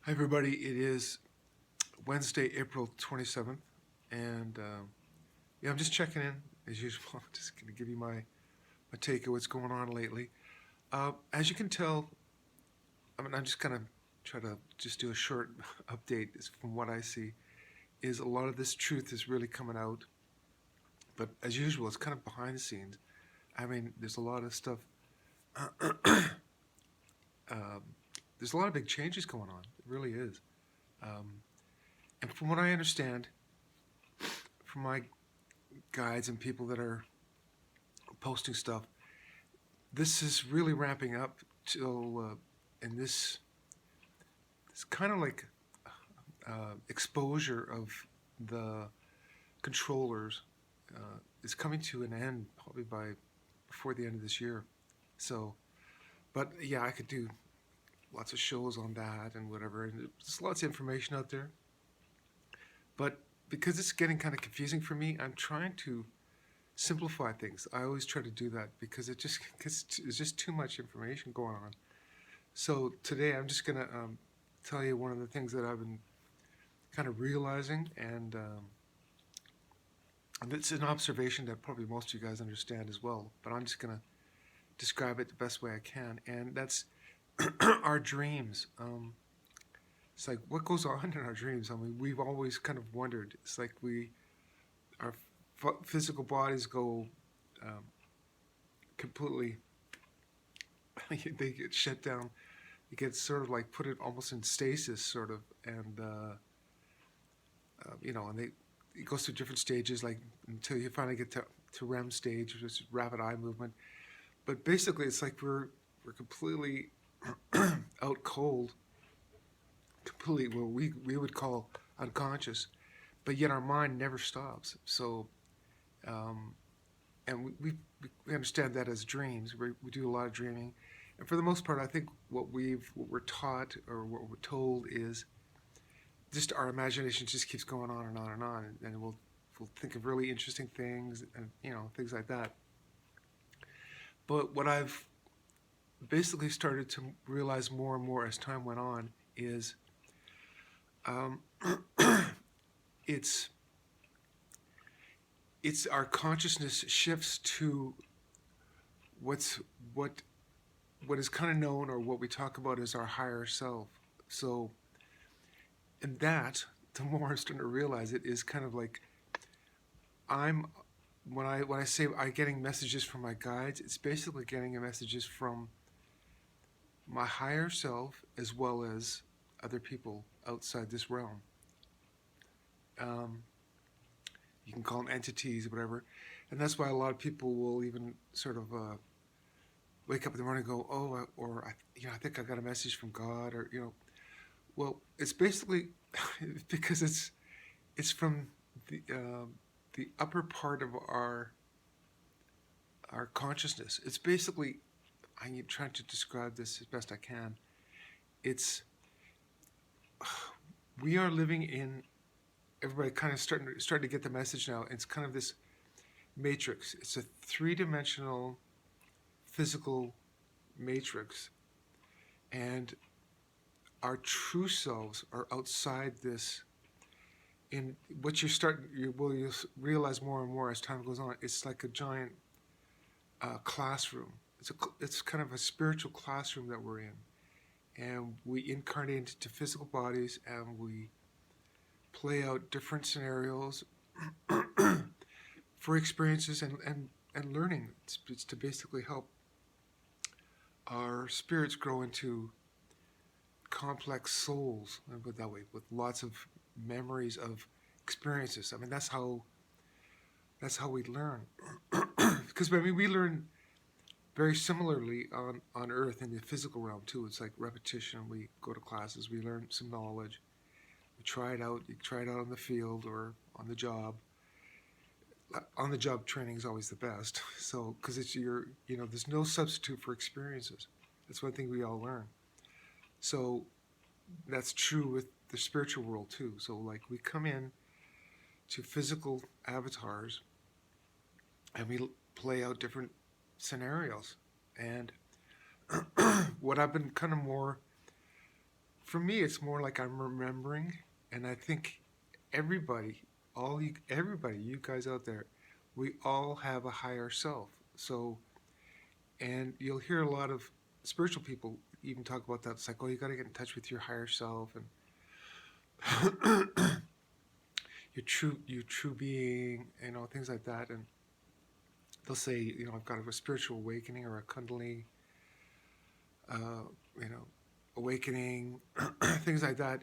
Hi, everybody. It is Wednesday, April 27th. And yeah, I'm just checking in as usual. I'm just going to give you my take of what's going on lately. As you can tell, I'm just going to try to just do a short update from what I see. Is a lot of this truth is really coming out. But as usual, it's kind of behind the scenes. I mean, there's a lot of stuff. um, there's a lot of big changes going on. It really is. Um, and from what I understand, from my guides and people that are posting stuff. This is really ramping up till, and this kind of like exposure of the controllers is coming to an end probably by before the end of this year. So, but yeah, I could do lots of shows on that and whatever, and there's lots of information out there. But because it's getting kind of confusing for me, I'm trying to simplify things. I always try to do that because it just gets it's just too much information going on. So today I'm just gonna tell you one of the things that I've been kind of realizing, and it's an observation that probably most of you guys understand as well. But I'm just gonna describe it the best way I can, and that's our dreams. It's like what goes on in our dreams. I mean, we've always kind of wondered. It's like our physical bodies go um, completely they get shut down. It gets sort of like put it almost in stasis, sort of, and and it goes through different stages, like until you finally get to REM stage, which is rapid eye movement. But basically, it's like we're completely out cold, completely what we would call unconscious, but yet our mind never stops. So, um, and we understand that as dreams. We do a lot of dreaming, and for the most part, I think what we're taught or what we're told is just our imagination just keeps going on and on and on, and we'll think of really interesting things and things like that. But what I've basically started to realize more and more as time went on is um, it's it's our consciousness shifts to what's what what is kind of known or what we talk about as our higher self. So, and that, the more I'm starting to realize it, is kind of like I'm when I say I'm getting messages from my guides, it's basically getting messages from my higher self as well as other people outside this realm. Um, you can call them entities or whatever, and that's why a lot of people will even sort of wake up in the morning and go, "Oh," or I think I got a message from God, or well, it's basically because it's from the the upper part of our consciousness. It's basically I'm trying to describe this as best I can. It's we are living in everybody kind of starting to get the message now. It's kind of this matrix. It's a three-dimensional physical matrix, and our true selves are outside this. In what you'll realize more and more as time goes on. It's like a giant classroom. It's kind of a spiritual classroom that we're in, and we incarnate into physical bodies, and we play out different scenarios for experiences and learning. It's to basically help our spirits grow into complex souls, and put it that way, with lots of memories of experiences. I mean, that's how we learn. Because I mean, we learn very similarly on Earth in the physical realm too. It's like repetition. We go to classes, we learn some knowledge, we try it out. You try it out on the field or on the job. On the job training is always the best. So because it's there's no substitute for experiences. That's one thing we all learn. So that's true with the spiritual world too. So like we come in to physical avatars and we play out different scenarios. And what I've been kind of more for me, it's more like I'm remembering, and I think everybody, everybody, you guys out there, we all have a higher self. So, and you'll hear a lot of spiritual people even talk about that. It's like, oh, you got to get in touch with your higher self and your true being, things like that. And they'll say, I've got a spiritual awakening or a Kundalini, uh, you know, awakening, things like that.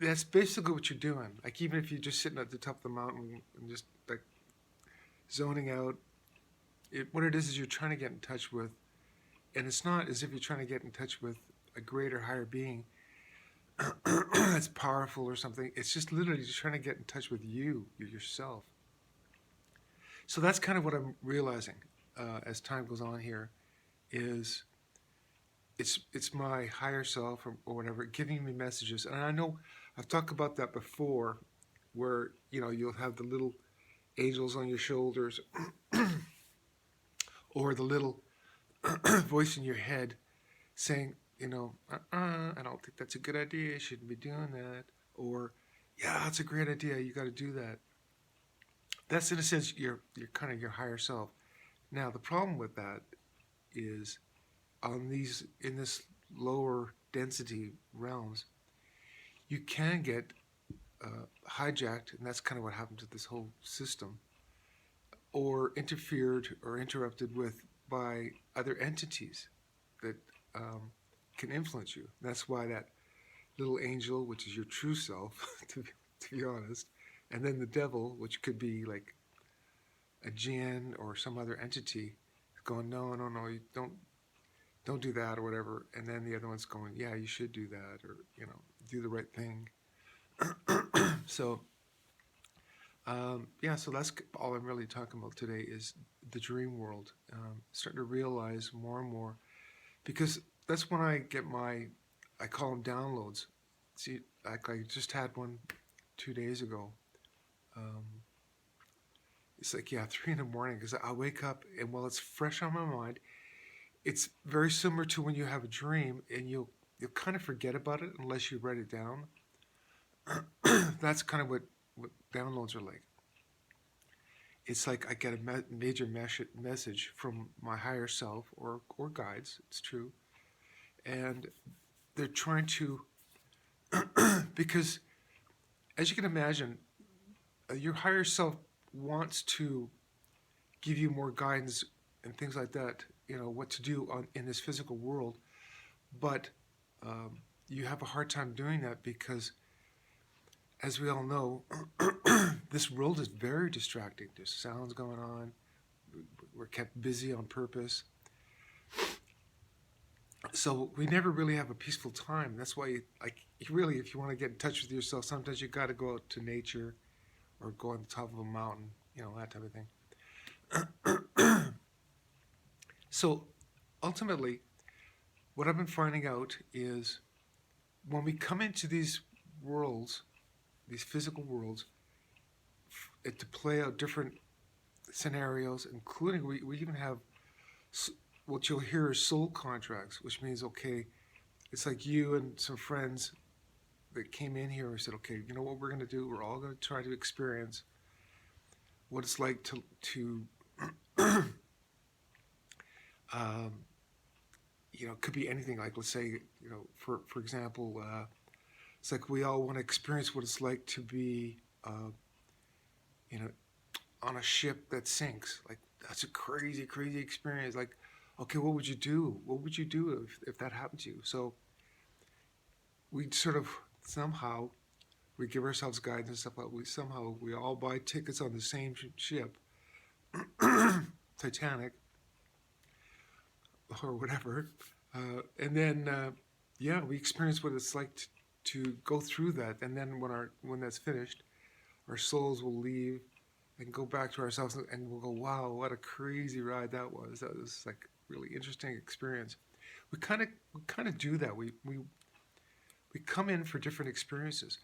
That's basically what you're doing. Like even if you're just sitting at the top of the mountain and just like zoning out, what it is you're trying to get in touch with, and it's not as if you're trying to get in touch with a greater, higher being that's powerful or something. It's just literally just trying to get in touch with yourself. So that's kind of what I'm realizing as time goes on here, is it's my higher self or whatever giving me messages. And I know I've talked about that before, where you'll have the little angels on your shoulders, or the little voice in your head saying, I don't think that's a good idea. You shouldn't be doing that. Or, yeah, that's a great idea. You got to do that. That's in a sense your kind of your higher self. Now the problem with that is in this lower density realms, you can get hijacked, and that's kind of what happened to this whole system, or interfered or interrupted with by other entities that can influence you. That's why that little angel, which is your true self, to be honest, and then the devil, which could be like a jinn or some other entity, going, no, you don't do that or whatever, and then the other one's going, yeah, you should do that, or do the right thing. So so that's all I'm really talking about today is the dream world. Starting to realize more and more, because that's when I get I call them downloads. See, like I just had one 2 days ago. Um, it's like, 3 in the morning, because I wake up and while it's fresh on my mind, it's very similar to when you have a dream and you'll kind of forget about it unless you write it down. That's kind of what downloads are like. It's like I get a major message from my higher self or guides. It's true, and they're trying to because, as you can imagine, your higher self wants to give you more guidance and things like that. What to do in this physical world, but you have a hard time doing that because, as we all know, this world is very distracting. There's sounds going on. We're kept busy on purpose. So we never really have a peaceful time. That's why, really, if you want to get in touch with yourself, sometimes you got to go out to nature or go on the top of a mountain, that type of thing. So ultimately, what I've been finding out is when we come into these worlds, these physical worlds, to play out different scenarios, including we even have what you'll hear is soul contracts, which means, okay, it's like you and some friends that came in here and said, okay, you know what we're going to do? We're all going to try to experience what it's like to it could be anything. Like, let's say, for example, it's like we all want to experience what it's like to be, on a ship that sinks. Like, that's a crazy, crazy experience. Like, okay, what would you do? What would you do if that happened to you? So we sort of somehow we give ourselves guidance and stuff, but we all buy tickets on the same ship, Titanic or whatever, and then we experience what it's like to go through that. And then when that's finished, our souls will leave and go back to ourselves, and we'll go, wow, what a crazy ride that was. That was like really interesting experience. We kind of do that. We come in for different experiences.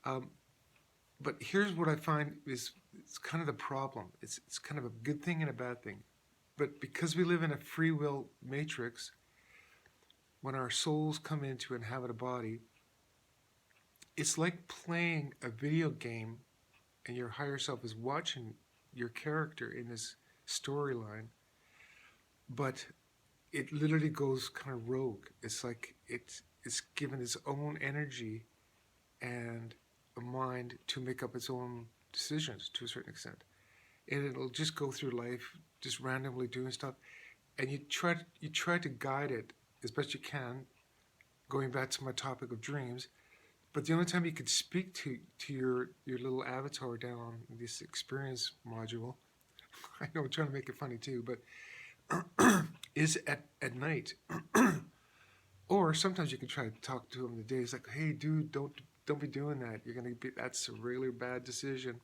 But here's what I find is it's kind of the problem. It's kind of a good thing and a bad thing. But because we live in a free will matrix, when our souls come in to inhabit a body, it's like playing a video game and your higher self is watching your character in this storyline, but it literally goes kind of rogue. It's like it's given its own energy and a mind to make up its own decisions to a certain extent, and it'll just go through life just randomly doing stuff, and you try to guide it as best you can. Going back to my topic of dreams, but the only time you could speak to your little avatar down in this experience module, I know I'm trying to make it funny too, but is at night. Or sometimes you can try to talk to him in the day. It's like, hey, dude, don't be doing that. You're gonna be That's a really bad decision.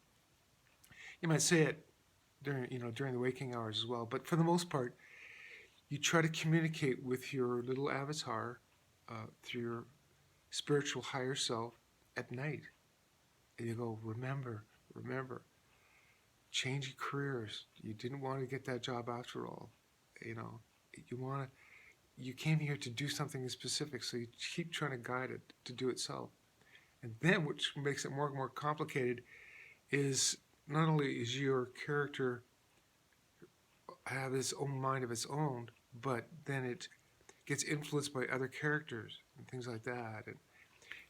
You might say it during the waking hours as well. But for the most part, you try to communicate with your little avatar through your spiritual higher self at night, and you go, remember, change your careers. You didn't want to get that job after all. You know, you want to you came here to do something specific, so you keep trying to guide it to do itself. And then, which makes it more and more complicated, is not only is your character have its own mind of its own, but then it gets influenced by other characters and things like that. And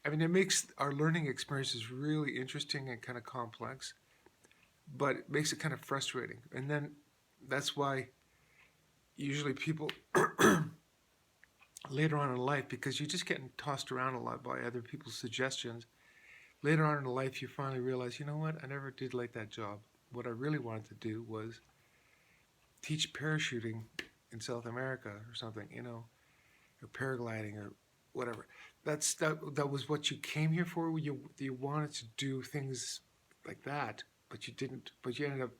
I mean, it makes our learning experiences really interesting and kind of complex, but it makes it kind of frustrating. And then that's why usually people later on in life, because you're just getting tossed around a lot by other people's suggestions, later on in life you finally realize, you know what, I never did like that job. What I really wanted to do was teach parachuting in South America or something, or paragliding or whatever. That was what you came here for. You wanted to do things like that, but you didn't. But you ended up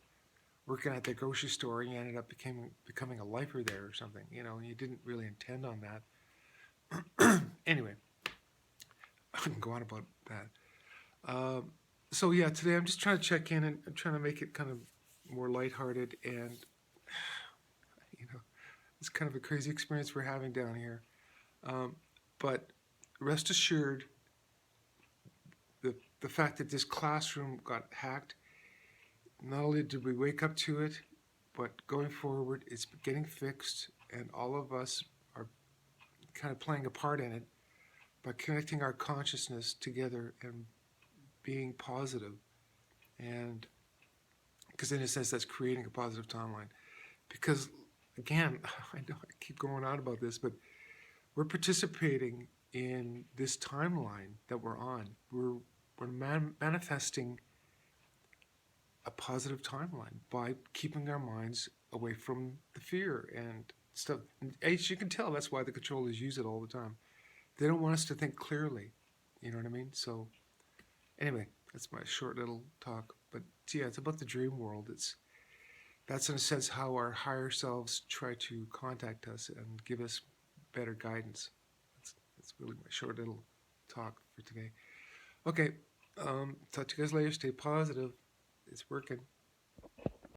working at the grocery store, and you ended up becoming a lifer there or something, and you didn't really intend on that. Anyway, I can go on about that. So yeah, today I'm just trying to check in, and I'm trying to make it kind of more lighthearted, and it's kind of a crazy experience we're having down here. But rest assured, the fact that this classroom got hacked, not only did we wake up to it, but going forward, it's getting fixed, and all of us are kind of playing a part in it by connecting our consciousness together and being positive. And because in a sense, that's creating a positive timeline. Because again, I know I keep going on about this, but we're participating in this timeline that we're on. We're manifesting a positive timeline by keeping our minds away from the fear and stuff. And as you can tell, that's why the controllers use it all the time. They don't want us to think clearly. You know what I mean? So anyway, that's my short little talk. But yeah, it's about the dream world. That's in a sense how our higher selves try to contact us and give us better guidance. That's really my short little talk for today. Okay, talk to you guys later. Stay positive. It's working.